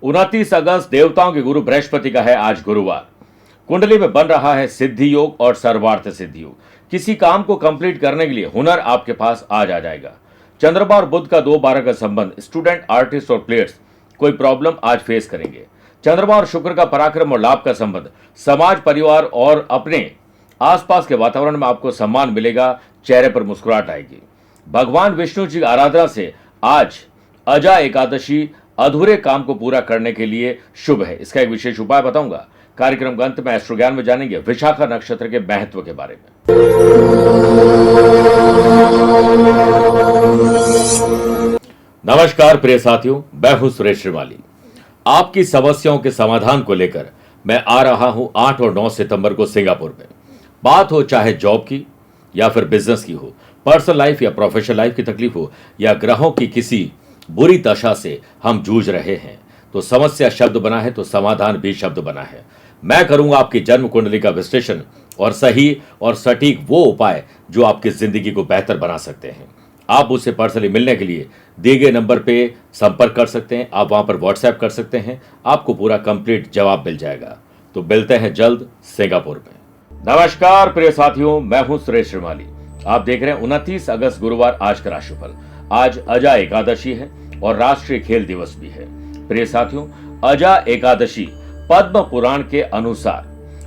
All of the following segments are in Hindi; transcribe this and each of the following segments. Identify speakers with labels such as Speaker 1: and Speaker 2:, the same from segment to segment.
Speaker 1: 29 अगस्त देवताओं के गुरु बृहस्पति का है आज गुरुवार। कुंडली में बन रहा है सिद्धि योग और सर्वार्थ सिद्धि योग। किसी काम को कंप्लीट करने के लिए हुनर आपके पास आज आ जाएगा। चंद्रमा और बुध का 2-12 का संबंध, स्टूडेंट, आर्टिस्ट और प्लेयर्स कोई प्रॉब्लम आज फेस करेंगे। चंद्रमा और शुक्र का पराक्रम और लाभ का संबंध, समाज, परिवार और अपने आसपास के वातावरण में आपको सम्मान मिलेगा, चेहरे पर मुस्कुराहट आएगी। भगवान विष्णु जी की आराधना से आज अजा एकादशी अधूरे काम को पूरा करने के लिए शुभ है। इसका एक विशेष उपाय बताऊंगा। कार्यक्रम के अंत में एस्ट्रो ज्ञान में जानेंगे विशाखा नक्षत्र के महत्व के बारे में। नमस्कार प्रिय साथियों, मैं हूं सुरेश श्रीमाली। आपकी समस्याओं के समाधान को लेकर मैं आ रहा हूं 8 और 9 सितंबर को सिंगापुर में। बात हो चाहे जॉब की या फिर बिजनेस की हो, पर्सनल लाइफ या प्रोफेशनल लाइफ की तकलीफ हो, या ग्रहों की किसी बुरी दशा से हम जूझ रहे हैं, तो समस्या शब्द बना है तो समाधान भी शब्द बना है। मैं करूंगा आपकी जन्म कुंडली का विश्लेषण और सही और सटीक वो उपाय जो आपकी जिंदगी को बेहतर बना सकते हैं। आप उससे पर्सनली मिलने के लिए दिए गए नंबर पे संपर्क कर सकते हैं। आप वहां पर व्हाट्सएप कर सकते हैं, आपको पूरा कंप्लीट जवाब मिल जाएगा। तो मिलते हैं जल्द सिंगापुर में। नमस्कार प्रिय साथियों, मैं हूं सुरेश श्रीमाली। आप देख रहे हैं 29 अगस्त गुरुवार आज का राशिफल। आज अजा एकादशी है और राष्ट्रीय खेल दिवस भी है। प्रिय साथियों, अजा एकादशी पद्म पुराण के अनुसार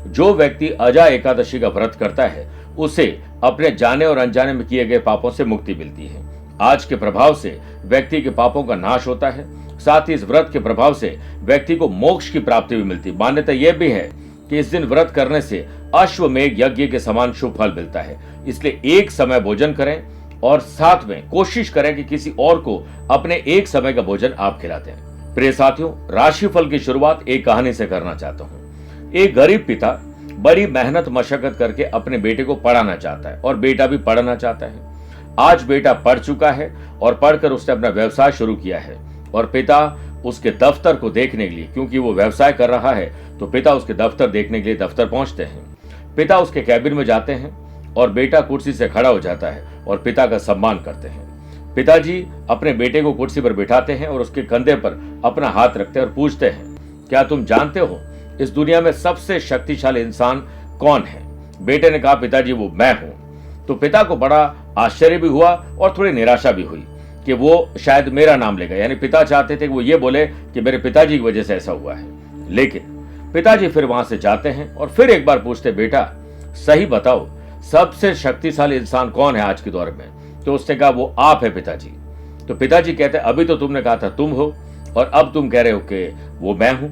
Speaker 1: जो व्यक्ति अजा एकादशी का व्रत करता है उसे अपने जाने और अनजाने में किए गए पापों से मुक्ति मिलती है। आज के प्रभाव से व्यक्ति के पापों का नाश होता है। साथ ही इस व्रत के प्रभाव से व्यक्ति को मोक्ष की प्राप्ति भी मिलती है। मान्यता यह भी है कि इस दिन व्रत करने से अश्वमेघ यज्ञ के समान शुभ फल मिलता है। इसलिए एक समय भोजन करें और साथ में कोशिश करें कि किसी और को अपने एक समय का भोजन आप खिलाते हैं। प्रिय साथियों, राशिफल की शुरुआत एक कहानी से करना चाहता हूं। एक गरीब पिता बड़ी मेहनत मशक्कत करके अपने बेटे को पढ़ाना चाहता है और बेटा भी पढ़ना चाहता है। आज बेटा पढ़ चुका है और पढ़कर उसने अपना व्यवसाय शुरू किया है और पिता उसके दफ्तर को देखने के लिए, क्योंकि वो व्यवसाय कर रहा है, तो पिता उसके दफ्तर देखने के लिए दफ्तर पहुंचते हैं। पिता उसके कैबिन में जाते हैं और बेटा कुर्सी से खड़ा हो जाता है और पिता का सम्मान करते हैं। पिताजी अपने बेटे को कुर्सी पर बिठाते हैं और उसके कंधे पर अपना हाथ रखते हैं और पूछते हैं, क्या तुम जानते हो इस दुनिया में सबसे शक्तिशाली इंसान कौन है? बेटे ने कहा, पिताजी वो मैं हूं। तो पिता को बड़ा आश्चर्य भी हुआ और थोड़ी निराशा भी हुई कि वो शायद मेरा नाम लेगा। यानी पिता चाहते थे कि वो ये बोले कि मेरे पिताजी की वजह से ऐसा हुआ है। लेकिन पिताजी फिर वहां से जाते हैं और फिर एक बार पूछते, बेटा सही बताओ सबसे शक्तिशाली इंसान कौन है आज के दौर में? तो उसने कहा, वो आप है पिताजी। तो पिताजी कहते, अभी तो तुमने कहा था तुम हो और अब तुम कह रहे हो कि वो मैं हूं।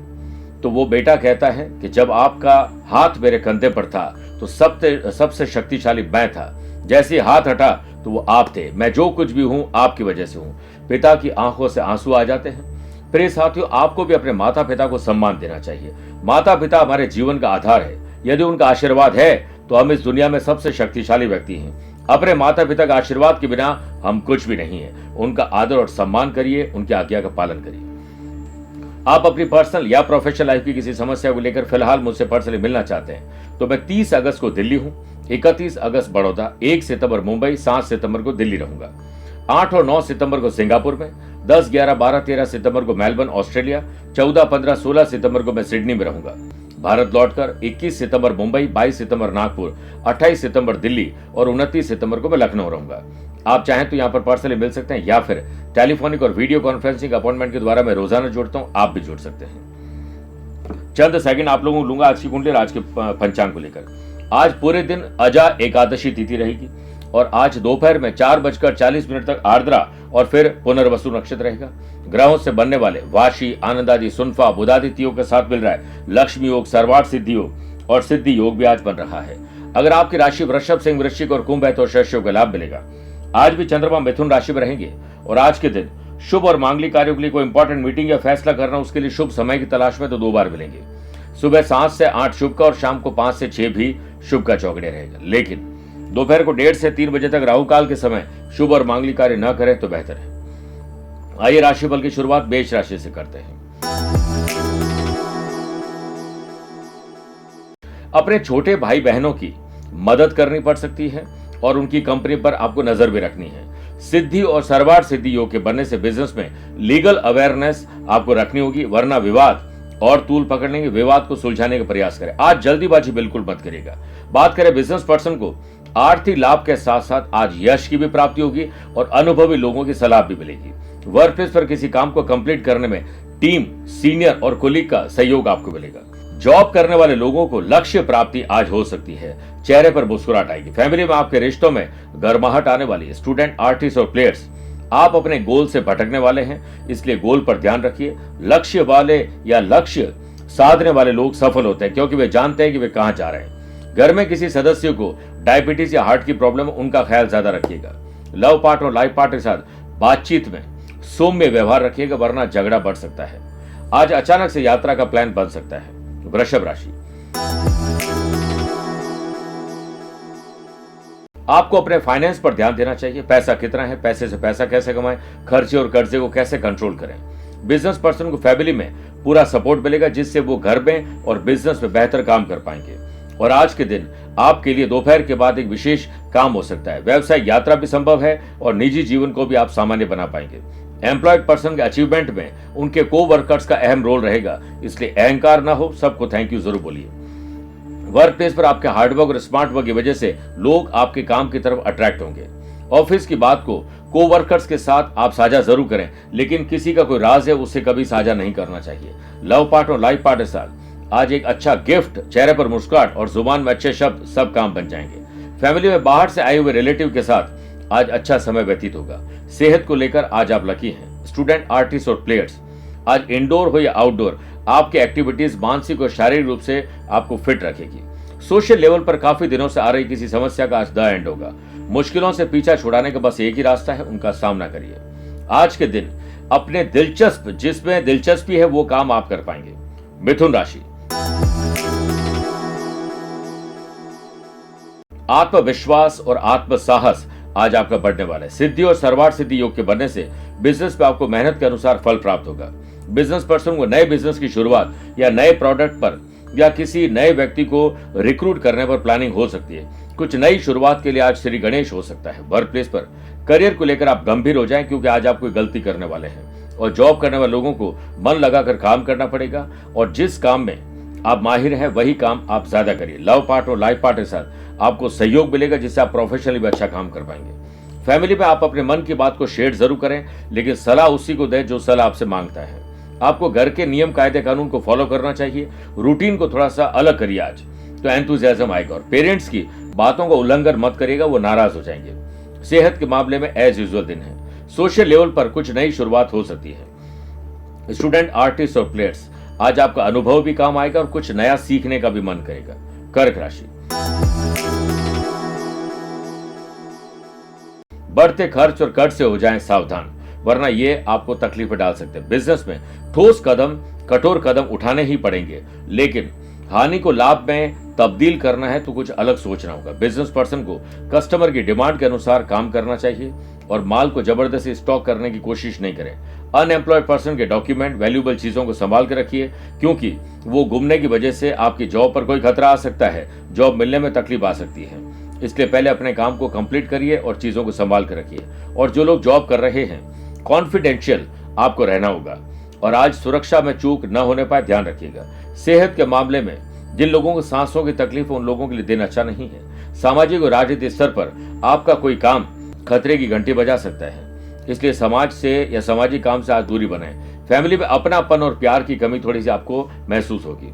Speaker 1: तो वो बेटा कहता है कि जब आपका हाथ मेरे कंधे पर था तो सबसे शक्तिशाली मैं था। जैसे हाथ हटा तो वो आप थे। मैं जो कुछ भी हूं आपकी वजह से हूं। पिता की आंखों से आंसू आ जाते हैं। प्रिय साथियों, आपको भी अपने माता पिता को सम्मान देना चाहिए। माता पिता हमारे जीवन का आधार है। यदि उनका आशीर्वाद है तो हम इस दुनिया में सबसे शक्तिशाली व्यक्ति हैं। अपने माता पिता का आशीर्वाद के बिना हम कुछ भी नहीं है। उनका आदर और सम्मान करिए, उनकी आज्ञा का पालन करिए। आप अपनी पर्सनल या प्रोफेशनल लाइफ की किसी समस्या को लेकर फिलहाल मुझसे पर्सनली मिलना चाहते हैं तो मैं 30 अगस्त को दिल्ली हूं, 31 अगस्त बड़ौदा, 1 सितंबर मुंबई, 7 सितंबर को दिल्ली रहूंगा। 8 और 9 सितंबर को सिंगापुर में, 10, 11, 12, 13 सितंबर को मेलबर्न ऑस्ट्रेलिया, 14, 15, 16 सितंबर को मैं सिडनी में रहूंगा। भारत लौटकर 21 सितंबर मुंबई, 22 सितंबर नागपुर, 28 सितंबर दिल्ली और 29 सितंबर को मैं लखनऊ रहूंगा। आप चाहें तो यहाँ पर पर्सनली मिल सकते हैं या फिर टेलीफोनिक और वीडियो कॉन्फ्रेंसिंग अपॉइंटमेंट के द्वारा मैं रोजाना जुड़ता हूँ, आप भी जुड़ सकते हैं। चंद सेकंड आप लोगों को लूंगा आज की कुंडली और आज के पंचांग को लेकर। आज पूरे दिन अजा एकादशी तिथि रहेगी और आज दोपहर में 4:40 तक आर्द्रा और फिर पुनर्वसु नक्षत्र रहेगा। ग्रहों से बनने वाले वाशी, आनंदादि, सुनफा, बुधादित्य योग के साथ मिल रहा है लक्ष्मी योग, सर्वार्थ सिद्धि योग और सिद्धि योग भी आज बन रहा है। अगर आपकी राशि वृषभ, सिंह, वृश्चिक और कुंभ है तो शेष योग का लाभ मिलेगा। आज भी चंद्रमा मिथुन राशि में रहेंगे और आज के दिन शुभ और मांगलिक कार्यों के लिए कोई इंपॉर्टेंट मीटिंग या फैसला करना, उसके लिए शुभ समय की तलाश में तो 2 बार मिलेंगे। सुबह 7 से 8 शुभ का और शाम को 5 से 6 भी शुभ का चौकड़े रहेगा। लेकिन दोपहर को 1:30 से 3 बजे तक राहु काल के समय शुभ और मांगलिक कार्य न करें तो बेहतर है। आइए राशिफल की शुरुआत मेष राशि से करते हैं। अपने छोटे भाई बहनों की मदद करनी पड़ सकती है और उनकी कंपनी पर आपको नजर भी रखनी है। सिद्धि और सर्वार्थ सिद्धि योग के बनने से बिजनेस में लीगल अवेयरनेस आपको रखनी होगी, वरना विवाद और तूल पकड़ लेंगे। विवाद को सुलझाने का प्रयास करें। आज जल्दीबाजी बिल्कुल मत करिएगा। बात करें बिजनेस पर्सन को, आर्थिक लाभ के साथ साथ आज यश की भी प्राप्ति होगी और अनुभवी लोगों की सलाह भी मिलेगी। वर्क प्लेस पर किसी काम को कंप्लीट करने में टीम, सीनियर और कोलीग का सहयोग आपको मिलेगा। जॉब करने वाले लोगों को लक्ष्य प्राप्ति आज हो सकती है। चेहरे पर मुस्कुराहट आएगी। फैमिली में आपके रिश्तों में गर्माहट आने वाली है। स्टूडेंट, आर्टिस्ट और प्लेयर्स, आप अपने गोल से भटकने वाले हैं, इसलिए गोल पर ध्यान रखिए। लक्ष्य वाले या लक्ष्य साधने वाले लोग सफल होते हैं क्योंकि वे जानते हैं कि वे कहां जा रहे हैं। घर में किसी सदस्य को डायबिटीज या हार्ट की प्रॉब्लम, उनका ख्याल ज्यादा रखिएगा। लव पार्टनर और लाइफ पार्टनर के साथ बातचीत में सौम्य व्यवहार रखिएगा, वरना झगड़ा बढ़ सकता है। आज अचानक से यात्रा का प्लान बन सकता है। वृषभ राशि, आपको अपने फाइनेंस पर ध्यान देना चाहिए। पैसा कितना है, पैसे से पैसा कैसे कमाएं, खर्चे और कर्जे को कैसे कंट्रोल करें। बिजनेस पर्सन को फैमिली में पूरा सपोर्ट मिलेगा, जिससे वो घर में और बिजनेस में बेहतर काम कर पाएंगे। और आज के दिन आपके लिए दोपहर के बाद एक विशेष काम हो सकता है। व्यवसाय यात्रा भी संभव है और निजी जीवन को भी आप सामान्य बना पाएंगे। एम्प्लॉयड पर्सन के अचीवमेंट में उनके को वर्कर्स का अहम रोल रहेगा, इसलिए अहंकार ना हो, सबको थैंक यू जरूर बोलिए। वर्क प्लेस पर आपके हार्डवर्क और स्मार्ट वर्क की वजह से लोग आपके काम की तरफ अट्रैक्ट होंगे। ऑफिस की बात को कोवर्कर्स के साथ आप साझा जरूर करें, लेकिन किसी का कोई राज है उसे कभी साझा नहीं करना चाहिए। लव पार्टनर और लाइफ पार्टनर के साथ आज एक अच्छा गिफ्ट, चेहरे पर मुस्कुराहट और जुबान में अच्छे शब्द सब काम बन जाएंगे। फैमिली में बाहर से आए हुए रिलेटिव के साथ आज अच्छा समय व्यतीत होगा। सेहत को लेकर आज आप लकी हैं। स्टूडेंट, आर्टिस्ट और प्लेयर्स, आज इंडोर हो या आउटडोर, आपकी एक्टिविटीज मानसिक और शारीरिक रूप से आपको फिट रखेगी। सोशल लेवल पर काफी दिनों से आ रही किसी समस्या का आज द एंड होगा। मुश्किलों से पीछा छुड़ाने का बस एक ही रास्ता है, उनका सामना करिए। आज के दिन अपने जिसमें दिलचस्पी है वो काम आप कर पाएंगे। मिथुन राशि, आत्मविश्वास और आत्मसाहस आज आपका बढ़ने वाला है। सिद्धि और सर्वार्थ सिद्धि योग के बनने से बिजनेस पे आपको मेहनत के अनुसार फल प्राप्त होगा। बिजनेस पर्सन को नए बिजनेस की शुरुआत या नए प्रोडक्ट पर या किसी नए व्यक्ति को रिक्रूट करने पर प्लानिंग हो सकती है। कुछ नई शुरुआत के लिए आज श्री गणेश हो सकता है। वर्क प्लेस पर करियर को लेकर आप गंभीर हो जाएं, क्योंकि आज आप कोई गलती करने वाले हैं। और जॉब करने वाले लोगों को मन लगाकर काम करना पड़ेगा और जिस काम में आप माहिर हैं वही काम आप ज्यादा करिए। लव पार्टनर और लाइफ पार्टनर के साथ आपको सहयोग मिलेगा, जिससे आप प्रोफेशनली भी अच्छा काम कर पाएंगे। फैमिली में आप अपने मन की बात को शेयर जरूर करें, लेकिन सलाह उसी को दें जो सलाह आपसे मांगता है। आपको घर के नियम, कायदे, कानून को फॉलो करना चाहिए। रूटीन को थोड़ा सा अलग करिए आज, तो एंथुजियाज्म आएगा। और पेरेंट्स की बातों का उल्लंघन मत करिएगा, वो नाराज हो जाएंगे। सेहत के मामले में एज यूजुअल दिन है। सोशल लेवल पर कुछ नई शुरुआत हो सकती है। स्टूडेंट, आर्टिस्ट और प्लेयर्स, आज आपका अनुभव भी काम आएगा और कुछ नया सीखने का भी मन करेगा। कर्क राशि, बढ़ते खर्च और कर्ज से हो जाएं सावधान, वरना ये आपको तकलीफ में डाल सकते हैं। बिजनेस में ठोस कदम, कठोर कदम उठाने ही पड़ेंगे, लेकिन हानि को लाभ में तब्दील करना है तो कुछ अलग सोचना होगा। बिजनेस पर्सन को कस्टमर की डिमांड के अनुसार काम करना चाहिए और माल को जबरदस्ती स्टॉक करने की कोशिश नहीं करें। अनएम्प्लॉयड पर्सन के डॉक्यूमेंट, वैल्यूएबल चीजों को संभाल कर रखिए, क्योंकि वो गुमने की वजह से आपकी जॉब पर कोई खतरा आ सकता है। जॉब मिलने में तकलीफ आ सकती है, इसलिए पहले अपने काम को कंप्लीट करिए और चीजों को संभाल कर रखिए। और जो लोग जॉब कर रहे हैं, कॉन्फिडेंशियल आपको रहना होगा और आज सुरक्षा में चूक न होने पाए ध्यान रखिएगा। सेहत के मामले में जिन लोगों को सांसों की तकलीफ है, उन लोगों के लिए दिन अच्छा नहीं है। सामाजिक और राजनीतिक स्तर पर आपका कोई काम खतरे की घंटी बजा सकता है, इसलिए समाज से या सामाजिक काम से आज दूरी बनाएं। फैमिली में अपनापन और प्यार की कमी थोड़ी सी आपको महसूस होगी।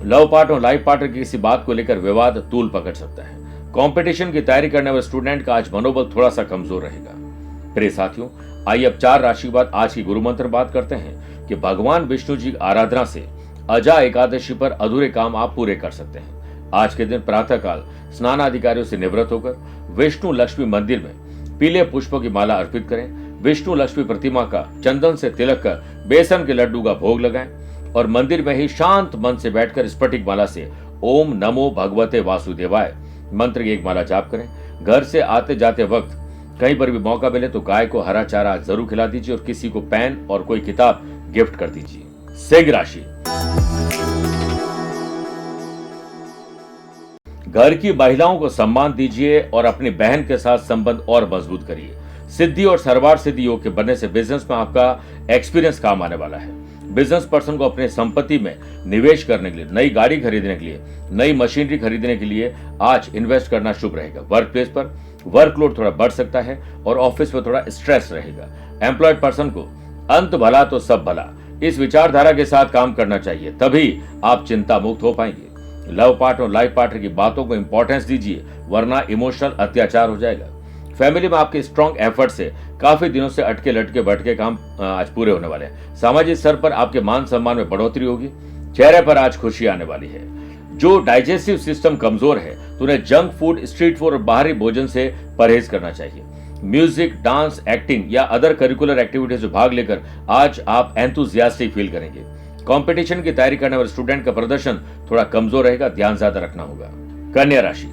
Speaker 1: लव पार्टनर और लाइफ पार्टनर की किसी बात को लेकर विवाद तूल पकड़ सकता है। कंपटीशन की तैयारी करने वाले स्टूडेंट का आज मनोबल थोड़ा सा कमजोर रहेगा। प्रिय साथियों, आइए अब 4 राशि के बाद आज की गुरु मंत्र बात करते हैं कि भगवान विष्णु जी की आराधना से अजा एकादशी पर अधूरे काम आप पूरे कर सकते हैं। आज के दिन प्रातः काल स्नान आदि कार्यों से निवृत्त होकर विष्णु लक्ष्मी मंदिर में पीले पुष्पों की माला अर्पित करें। विष्णु लक्ष्मी प्रतिमा का चंदन से तिलक कर बेसन के लड्डू का भोग लगाएं और मंदिर में ही शांत मन से बैठकर स्फटिक माला से ओम नमो भगवते वासुदेवाय मंत्र की एक माला जाप करें। घर से आते जाते वक्त कहीं पर भी मौका मिले तो गाय को हरा चारा जरूर खिला दीजिए और किसी को पेन और कोई किताब गिफ्ट कर दीजिए। सिंह राशि, घर की महिलाओं को सम्मान दीजिए और अपनी बहन के साथ संबंध और मजबूत करिए। सिद्धि और सर्वार्थ सिद्धि योग के बनने से बिजनेस में आपका एक्सपीरियंस काम आने वाला है। बिजनेस पर्सन को अपने संपत्ति में निवेश करने के लिए, नई गाड़ी खरीदने के लिए, नई मशीनरी खरीदने के लिए आज इन्वेस्ट करना शुभ रहेगा। वर्क प्लेस पर वर्कलोड थोड़ा बढ़ सकता है और ऑफिस में थोड़ा स्ट्रेस रहेगा। एम्प्लॉयड पर्सन को अंत भला तो सब भला, इस विचारधारा के साथ काम करना चाहिए, तभी आप चिंता मुक्त हो पाएंगे। लव पार्टनर और लाइफ पार्टनर की बातों को इंपॉर्टेंस दीजिए, वरना इमोशनल अत्याचार हो जाएगा। फैमिली में आपके स्ट्रॉन्ग एफर्ट से काफी दिनों से अटके लटके भटके काम आज पूरे होने वाले हैं। सामाजिक स्तर पर आपके मान सम्मान में बढ़ोतरी होगी। चेहरे पर आज खुशी आने वाली है। जो डाइजेस्टिव सिस्टम कमजोर है तो उन्हें जंक फूड, स्ट्रीट फूड और बाहरी भोजन से परहेज करना चाहिए। म्यूजिक, डांस, एक्टिंग या अदर करिकुलर एक्टिविटीज में भाग लेकर आज आप एंथुजियास्टिक फील करेंगे। कंपटीशन की तैयारी करने वाले स्टूडेंट का प्रदर्शन थोड़ा कमजोर रहेगा, ध्यान ज्यादा रखना होगा। कन्या राशि,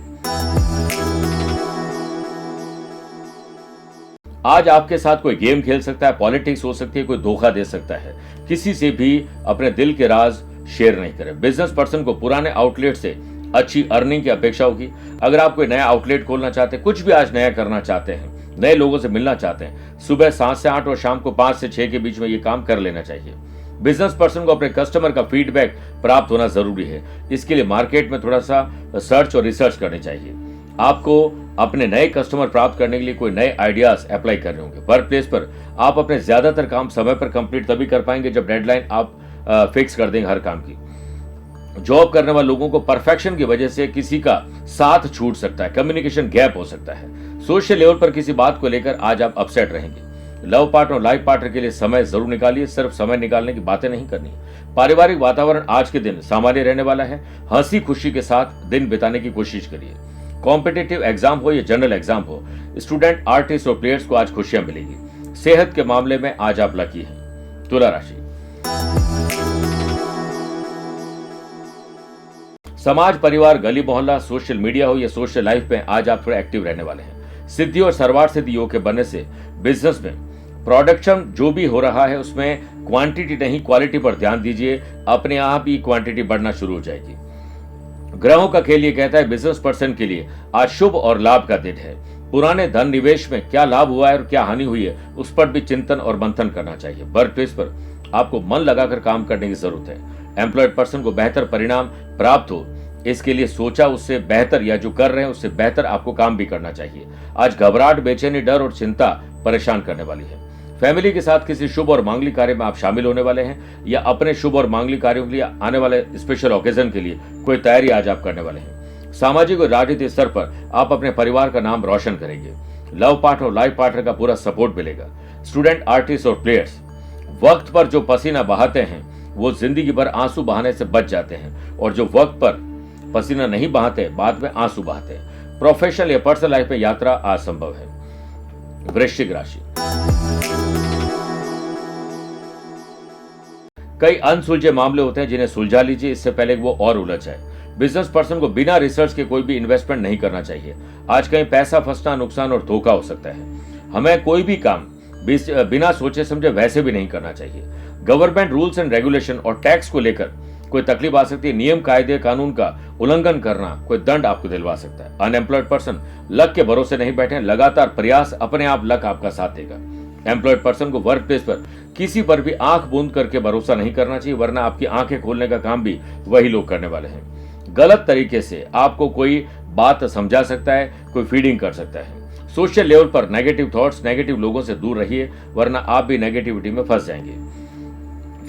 Speaker 1: आज आपके साथ कोई गेम खेल सकता है, पॉलिटिक्स हो सकती है, कोई धोखा दे सकता है। किसी से भी अपने दिल के राज शेयर नहीं करें। बिजनेस पर्सन को पुराने आउटलेट से अच्छी अर्निंग की अपेक्षा होगी। अगर आप कोई नया आउटलेट खोलना चाहते हैं, कुछ भी आज नया करना चाहते हैं, नए लोगों से मिलना चाहते हैं, सुबह 7 से 8 और शाम को 5 से 6 के बीच में ये काम कर लेना चाहिए। बिजनेस पर्सन को अपने कस्टमर का फीडबैक प्राप्त होना जरूरी है। इसके लिए मार्केट में थोड़ा सा सर्च और रिसर्च करनी चाहिए। आपको अपने नए कस्टमर प्राप्त करने के लिए कोई नए आइडियाज अप्लाई करने होंगे। वर्क प्लेस पर आप अपने ज्यादातर काम समय पर कंप्लीट तभी कर पाएंगे जब डेडलाइन आप फिक्स कर देंगे हर काम की। जॉब करने वाले लोगों को परफेक्शन की वजह से किसी का साथ छूट सकता है, कम्युनिकेशन गैप हो सकता है। सोशल लेवल पर किसी बात को लेकर आज आप अपसेट रहेंगे। लव पार्टनर और लाइफ पार्टनर के लिए समय जरूर निकालिए, सिर्फ समय निकालने की बातें नहीं करनी। पारिवारिक वातावरण आज के दिन सामान्य रहने वाला है। हंसी खुशी के साथ दिन बिताने की कोशिश करिए। कॉम्पिटिटिव एग्जाम हो या जनरल एग्जाम हो, स्टूडेंट, आर्टिस्ट और प्लेयर्स को आज खुशियां मिलेगी। सेहत के मामले में आज आप लकी हैं। तुला राशि, समाज, परिवार, गली मोहल्ला, सोशल मीडिया हो या सोशल लाइफ में आज आप थोड़े एक्टिव रहने वाले हैं। सिद्धि और सर्वार्थ सिद्धि योग के बनने से बिजनेस में प्रोडक्शन जो भी हो रहा है उसमें क्वांटिटी नहीं क्वालिटी पर ध्यान दीजिए, अपने आप ही क्वांटिटी बढ़ना शुरू हो जाएगी। ग्रहों का खेल ये कहता है बिजनेस पर्सन के लिए आज शुभ और लाभ का दिन है। पुराने धन निवेश में क्या लाभ हुआ है और क्या हानि हुई है उस पर भी चिंतन और मंथन करना चाहिए। वर्क प्लेस पर आपको मन लगाकर काम करने की जरूरत है। एम्प्लॉयड पर्सन को बेहतर परिणाम प्राप्त हो, इसके लिए सोचा उससे बेहतर या जो कर रहे हैं उससे बेहतर आपको काम भी करना चाहिए। आज घबराहट, बेचैनी, डर और चिंता परेशान करने वाली है। फैमिली के साथ किसी शुभ और मांगलिक कार्य में आप शामिल होने वाले हैं या अपने शुभ और मांगलिक कार्यों के लिए आने वाले स्पेशल ओकेजन के लिए कोई तैयारी आज आप करने वाले हैं। सामाजिक और राजनीतिक स्तर पर आप अपने परिवार का नाम रोशन करेंगे। लव पार्टनर और लाइफ पार्टनर का पूरा सपोर्ट मिलेगा। स्टूडेंट, आर्टिस्ट और प्लेयर्स वक्त पर जो पसीना बहाते हैं वो जिंदगी भर आंसू बहाने से बच जाते हैं, और जो वक्त पर पसीना नहीं बहाते बाद में आंसू बहाते हैं। प्रोफेशनल या पर्सनल लाइफ में यात्रा आज संभव है। वृश्चिक राशि, कई अनसुलझे मामले होते हैं जिन्हें सुलझा लीजिए इससे पहले वो और उलझ जाए। बिजनेस पर्सन को बिना रिसर्च के कोई भी इन्वेस्टमेंट नहीं करना चाहिए। आज कहीं पैसा फंसना, नुकसान और धोखा हो सकता है। हमें कोई भी काम बिना सोचे समझे वैसे भी नहीं करना चाहिए। गवर्नमेंट रूल्स एंड रेगुलेशन और टैक्स को लेकर कोई तकलीफ आ सकती है। नियम, कायदे, कानून का उल्लंघन करना कोई दंड आपको दिलवा सकता है। अनएम्प्लॉयड पर्सन लक के भरोसे नहीं बैठे, लगातार प्रयास, अपने आप लक आपका साथ देगा। एम्प्लॉयड पर्सन को वर्क प्लेस पर किसी पर भी आंख बूंद करके भरोसा नहीं करना चाहिए, वरना आपकी आंखें खोलने का काम भी वही लोग करने वाले हैं। गलत तरीके से आपको कोई बात समझा सकता है, कोई फीडिंग कर सकता है। सोशल लेवल पर नेगेटिव थॉट्स, नेगेटिव लोगों से दूर रहिए, वरना आप भी नेगेटिविटी में फंस जाएंगे।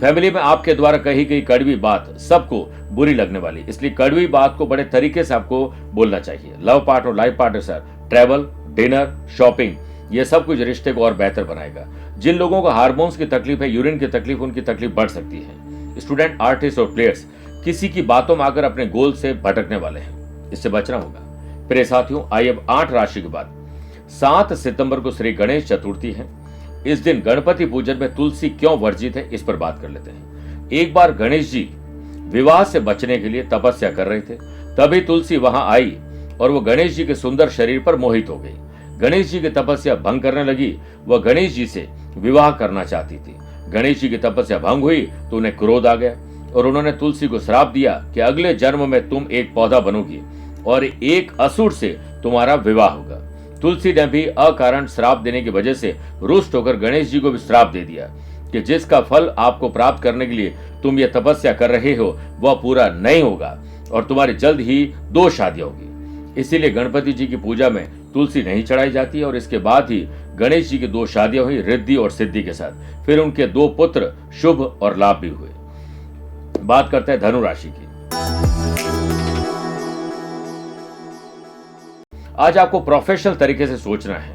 Speaker 1: फैमिली में आपके द्वारा कही गई कड़वी बात सबको बुरी लगने वाली, इसलिए कड़वी बात को बड़े तरीके से आपको बोलना चाहिए। Love partner, life partner sir, travel, dinner, shopping, ये सब कुछ रिश्ते को और बेहतर बनाएगा। जिन लोगों को हार्मोन्स की तकलीफ है, यूरिन की तकलीफ, उनकी तकलीफ बढ़ सकती है। स्टूडेंट, आर्टिस्ट और प्लेयर्स किसी की बातों में आकर अपने गोल से भटकने वाले हैं, इससे बचना होगा। प्रिय साथियों, आइए अब 8 राशि के बाद 7 सितंबर को श्री गणेश चतुर्थी है। इस दिन गणपति पूजन में तुलसी क्यों वर्जित है, इस पर बात कर लेते हैं। एक बार गणेश जी विवाह से बचने के लिए तपस्या कर रहे थे, तभी तुलसी वहां आई और वो गणेश जी के सुंदर शरीर पर मोहित हो गई। गणेश जी की तपस्या भंग करने लगी। वह गणेश जी से विवाह करना चाहती थी। गणेश जी की तपस्या भंग हुई तो उन्हें क्रोध आ गया और उन्होंने तुलसी को श्राप दिया कि अगले जन्म में तुम एक पौधा बनोगी और एक असुर से तुम्हारा विवाह होगा। तुलसी ने भी अकारण श्राप देने की वजह से रुष्ट होकर गणेश जी को भी श्राप दे दिया कि जिसका फल आपको प्राप्त करने के लिए तुम ये तपस्या कर रहे हो वह पूरा नहीं होगा और तुम्हारी जल्द ही 2 शादियां होगी। इसीलिए गणपति जी की पूजा में तुलसी नहीं चढ़ाई जाती है और इसके बाद ही गणेश जी की 2 शादियां हुई रिद्धि और सिद्धि के साथ। फिर उनके 2 पुत्र शुभ और लाभ भी हुए। बात करते हैं धनु राशि की। आज आपको प्रोफेशनल तरीके से सोचना है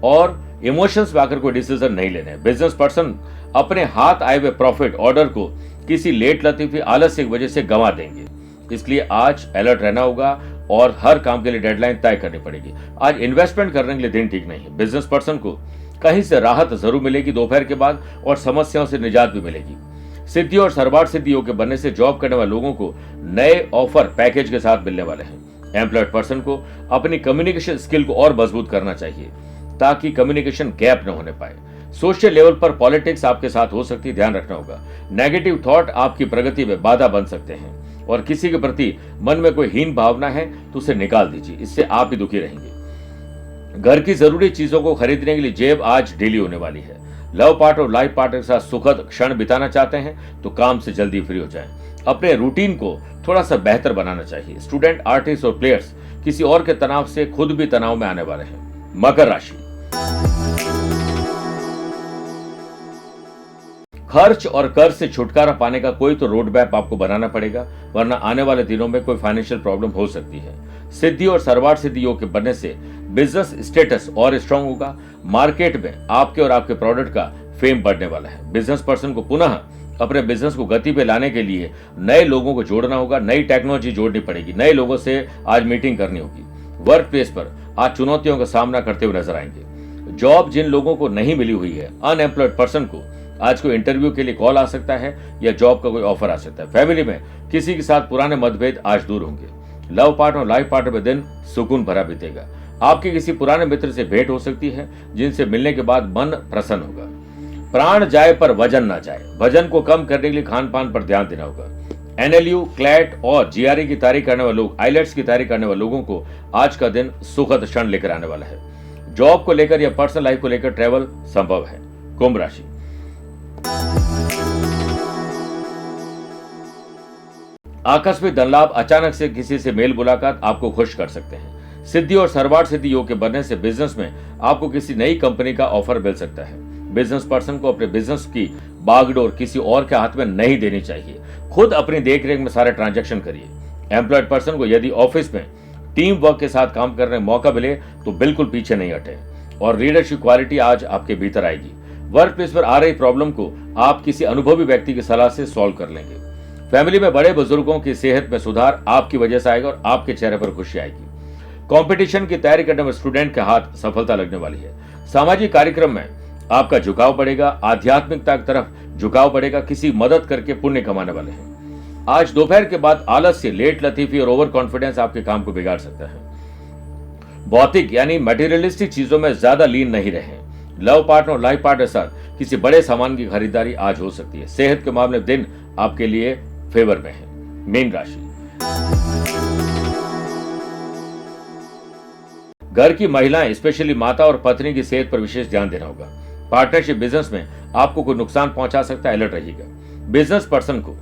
Speaker 1: और इमोशंस में आकर कोई डिसीजन नहीं लेने हैं। बिजनेस पर्सन अपने हाथ आए हुए प्रॉफिट ऑर्डर को किसी लेट लतीफी आलस्य की वजह से गंवा देंगे, इसलिए आज अलर्ट रहना होगा और हर काम के लिए डेडलाइन तय करनी पड़ेगी। आज इन्वेस्टमेंट करने के लिए दिन ठीक नहीं है। बिजनेस पर्सन को कहीं से राहत जरूर मिलेगी दोपहर के बाद और समस्याओं से निजात भी मिलेगी। सिद्धि और सर्वार्थ सिद्धि योग के बनने से जॉब करने वाले लोगों को नए ऑफर पैकेज के साथ मिलने वाले हैं। एम्प्लॉयड पर्सन को अपनी कम्युनिकेशन स्किल को और मजबूत करना चाहिए ताकि कम्युनिकेशन गैप न होने पाए। सोशल लेवल पर पॉलिटिक्स आपके साथ हो सकती है, ध्यान रखना होगा। नेगेटिव थॉट आपकी प्रगति में बाधा बन सकते हैं और किसी के प्रति मन में कोई हीन भावना है तो उसे निकाल दीजिए, इससे आप ही दुखी रहेंगे। घर की जरूरी चीजों को खरीदने के लिए जेब आज ढीली होने वाली है। लव पार्टनर और लाइफ पार्टनर के साथ सुखद क्षण बिताना चाहते हैं तो काम से जल्दी फ्री हो जाएं। अपने रूटीन को थोड़ा सा बेहतर बनाना चाहिए। स्टूडेंट, आर्टिस्ट और प्लेयर्स किसी और के तनाव से खुद भी तनाव में आने वाले हैं। मकर राशि। खर्च और कर्ज से छुटकारा पाने का कोई तो रोड मैप आपको बनाना पड़ेगा, वरना आने वाले दिनों में कोई फाइनेंशियल प्रॉब्लम हो सकती है। सिद्धि और सर्वार्थ सिद्धि योग के बनने से बिजनेस स्टेटस और स्ट्रांग होगा। मार्केट में आपके और आपके प्रोडक्ट का फेम बढ़ने वाला है। बिजनेस पर्सन को पुनः अपने बिजनेस को गति पे लाने के लिए नए लोगों को जोड़ना होगा, नई टेक्नोलॉजी जोड़नी पड़ेगी, नए लोगों से आज मीटिंग करनी होगी। वर्क प्लेस पर आज चुनौतियों का सामना करते हुए नजर आएंगे। जॉब जिन लोगों को नहीं मिली हुई है, अनएम्प्लॉयड पर्सन को आज कोई इंटरव्यू के लिए कॉल आ सकता है या जॉब का कोई ऑफर आ सकता है। फैमिली में किसी के साथ पुराने मतभेद आज दूर होंगे। लव पार्टनर और लाइफ पार्टनर में दिन सुकून भरा बीतेगा। आपके किसी पुराने मित्र से भेंट हो सकती है जिनसे मिलने के बाद मन प्रसन्न होगा। प्राण जाए पर वजन ना जाए, वजन को कम करने के लिए खान पान पर ध्यान देना होगा। एनएलयू, क्लैट और जीआरई की तैयारी करने वाले लोग, आईलेट्स की तैयारी करने वाले लोगों को आज का दिन सुखद क्षण लेकर आने वाला है। जॉब को लेकर या पर्सनल लाइफ को लेकर ट्रैवल संभव है। कुंभ राशि। आकस्मिक धन लाभ, अचानक से किसी से मेल मुलाकात आपको खुश कर सकते हैं। सिद्धि और सर्वार्थ सिद्धि योग के बनने से बिजनेस में आपको किसी नई कंपनी का ऑफर मिल सकता है। बिजनेस पर्सन को अपने बिजनेस की बागडोर किसी और के हाथ में नहीं देनी चाहिए। खुद अपनी देखरेख में सारे ट्रांजैक्शन करिए। एम्प्लॉयड पर्सन को यदि ऑफिस में टीम वर्क के साथ काम करने का मौका मिले तो बिल्कुल पीछे नहीं हटे और लीडरशिप क्वालिटी आज आपके भीतर आएगी। वर्क प्लेस पर आ रही प्रॉब्लम को आप किसी अनुभवी व्यक्ति की सलाह से सॉल्व कर लेंगे। फैमिली में बड़े बुजुर्गों की सेहत में सुधार आपकी वजह से आएगा और आपके चेहरे पर खुशी आएगी। कंपटीशन की तैयारी करने में स्टूडेंट के हाथ सफलता लगने वाली है। सामाजिक कार्यक्रम में आपका झुकाव बढ़ेगा, आध्यात्मिकता की तरफ झुकाव बढ़ेगा। किसी मदद करके पुण्य कमाने वाले हैं। आज दोपहर के बाद आलस्य, लेट लतीफी और ओवर कॉन्फिडेंस आपके काम को बिगाड़ सकता है। भौतिक यानी मटेरियलिस्टिक चीजों में ज्यादा लीन नहीं रहे। लव पार्टनर और लाइफ पार्टनर के साथ किसी बड़े सामान की खरीदारी आज हो सकती है। सेहत के मामले में दिन आपके लिए फेवर में है। मीन राशि। घर की महिलाएं, स्पेशली माता और पत्नी की सेहत पर विशेष ध्यान देना होगा। पार्टनरशिप बिजनेस में आपको कोई नुकसान पहुंचा सकता है, अलर्ट रहिएगा। बिजनेस पर्सन को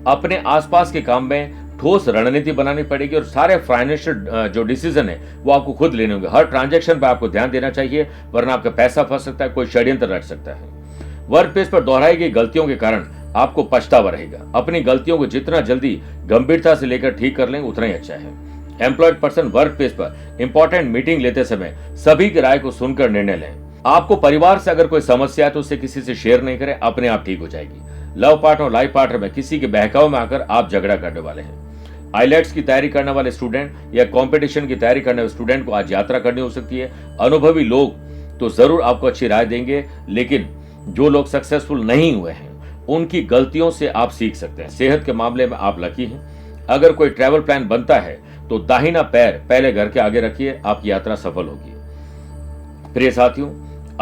Speaker 1: अपने आसपास के काम में ठोस रणनीति बनानी पड़ेगी और सारे फाइनेंशियल जो डिसीजन है वो आपको खुद लेने होंगे। हर ट्रांजैक्शन पर आपको ध्यान देना चाहिए, वरना आपका पैसा फंस सकता है, कोई षड्यंत्र रच सकता है। वर्क प्लेस पर दोहराई गई गलतियों के कारण आपको पछतावा रहेगा। अपनी गलतियों को जितना जल्दी गंभीरता से लेकर ठीक कर लेंगे उतना ही अच्छा है। एम्प्लॉयड पर्सन वर्क प्लेस पर इंपॉर्टेंट मीटिंग लेते समय सभी की राय को सुनकर निर्णय लें। आपको परिवार से अगर कोई समस्या है तो उसे किसी से शेयर नहीं करें, अपने आप ठीक हो जाएगी। लव पार्टनर और लाइफ पार्टनर में किसी के बहकाव में आकर आप झगड़ा करने वाले हैं। आईलेट्स की तैयारी करने वाले स्टूडेंट या कंपटीशन की तैयारी करने वाले स्टूडेंट को आज यात्रा करनी हो सकती है। अनुभवी लोग तो जरूर आपको अच्छी राय देंगे, लेकिन जो लोग सक्सेसफुल नहीं हुए हैं उनकी गलतियों से आप सीख सकते हैं। सेहत के मामले में आप लकी हैं। अगर कोई ट्रैवल प्लान बनता है तो दाहिना पैर पहले घर के आगे रखिए, आपकी यात्रा सफल होगी। प्रिय साथियों,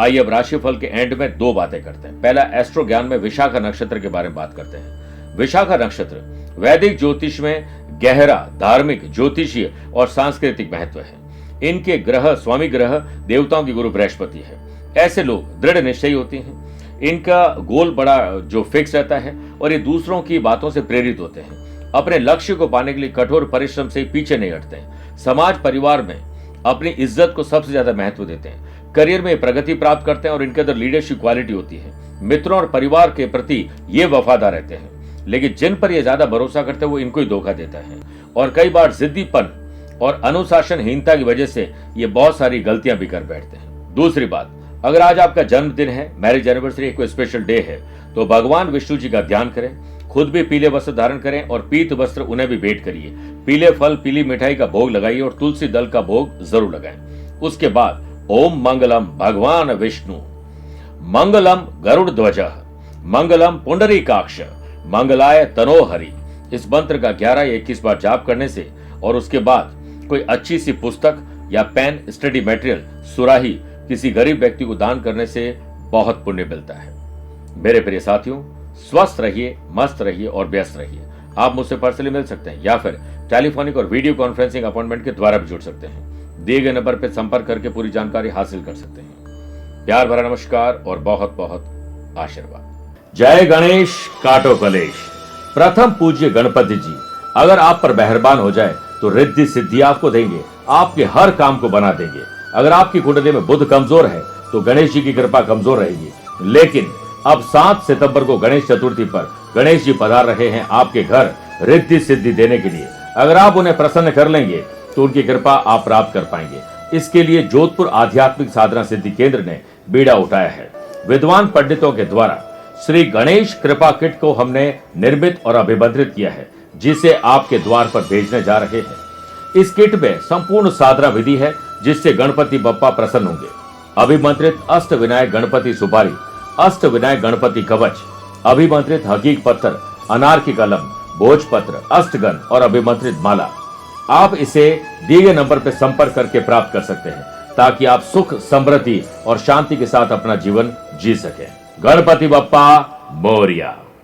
Speaker 1: आइए अब राशिफल के एंड में 2 बातें करते हैं। पहला, एस्ट्रो ज्ञान में विशाखा नक्षत्र के बारे में बात करते हैं। विशाखा नक्षत्र वैदिक ज्योतिष में गहरा धार्मिक, ज्योतिषीय और सांस्कृतिक महत्व है। इनके ग्रह स्वामी ग्रह देवताओं की गुरु बृहस्पति है। ऐसे लोग दृढ़ निश्चयी होते हैं, इनका गोल बड़ा जो फिक्स रहता है और ये दूसरों की बातों से प्रेरित होते हैं। अपने लक्ष्य को पाने के लिए कठोर परिश्रम से पीछे नहीं हटते हैं। समाज परिवार में अपनी इज्जत को सबसे ज्यादा महत्व देते हैं। करियर में प्रगति प्राप्त करते हैं और इनके अंदर लीडरशिप क्वालिटी होती है। मित्रों और परिवार के प्रति ये वफादार रहते हैं, लेकिन जिन पर ये ज्यादा भरोसा करते हैं वो इनको ही धोखा देता है और कई बार जिद्दीपन और अनुशासनहीनता की वजह से ये बहुत सारी गलतियां भी कर बैठते हैं। दूसरी बात, अगर आज आपका जन्मदिन है, मैरिज एनिवर्सरी, कोई स्पेशल डे है, तो भगवान विष्णु जी का ध्यान करें, खुद भी पीले वस्त्र धारण करें और पीत वस्त्र उन्हें भी भेंट करिए। पीले फल, पीली मिठाई का भोग लगाइए और तुलसी दल का भोग जरूर लगाएं। उसके बाद ओम मंगलम भगवान विष्णु, मंगलम गरुड़ ध्वज, मंगलम पुंडरीकाक्ष, मंगलाय तनोहरि, इस मंत्र का 11 या 21 बार जाप करने से और उसके बाद कोई अच्छी सी पुस्तक या पेन, स्टडी मटेरियल, सुराही किसी गरीब व्यक्ति को दान करने से बहुत पुण्य मिलता है। मेरे प्रिय साथियों, स्वस्थ रहिए, मस्त रहिए और व्यस्त रहिए। आप मुझसे पर्सनली मिल सकते हैं या फिर टेलीफोनिक और वीडियो कॉन्फ्रेंसिंग अपॉइंटमेंट के द्वारा भी जुड़ सकते हैं। दिए गए नंबर पर संपर्क करके पूरी जानकारी हासिल कर सकते हैं। प्यार भरा नमस्कार और बहुत बहुत आशीर्वाद। जय गणेश काटो कलेश। प्रथम पूज्य गणपति जी अगर आप पर मेहरबान हो जाए तो रिद्धि सिद्धि आपको देंगे, आपके हर काम को बना देंगे। अगर आपकी कुंडली में बुध कमजोर है तो गणेश जी की कृपा कमजोर रहेगी, लेकिन अब 7 सितंबर को गणेश चतुर्थी पर गणेश जी पधार रहे हैं आपके घर रिद्धि सिद्धि देने के लिए। अगर आप उन्हें प्रसन्न कर लेंगे तो उनकी कृपा आप प्राप्त कर पाएंगे। इसके लिए जोधपुर आध्यात्मिक साधना सिद्धि केंद्र ने बीड़ा उठाया है। विद्वान पंडितों के द्वारा श्री गणेश कृपा किट को हमने निर्मित और अभिमंत्रित किया है, जिसे आपके द्वार पर भेजने जा रहे हैं। इस किट में संपूर्ण साधना विधि है जिससे गणपति बप्पा प्रसन्न होंगे। अभिमंत्रित अष्ट विनायक गणपति सुपारी, अष्ट विनायक गणपति कवच, अभिमंत्रित हकीक पत्थर, अनार की कलम, भोजपत्र, अष्टगन और अभिमंत्रित माला। आप इसे दिए गए नंबर पर संपर्क करके प्राप्त कर सकते हैं ताकि आप सुख, समृद्धि और शांति के साथ अपना जीवन जी सकें। गणपति बप्पा मोरिया।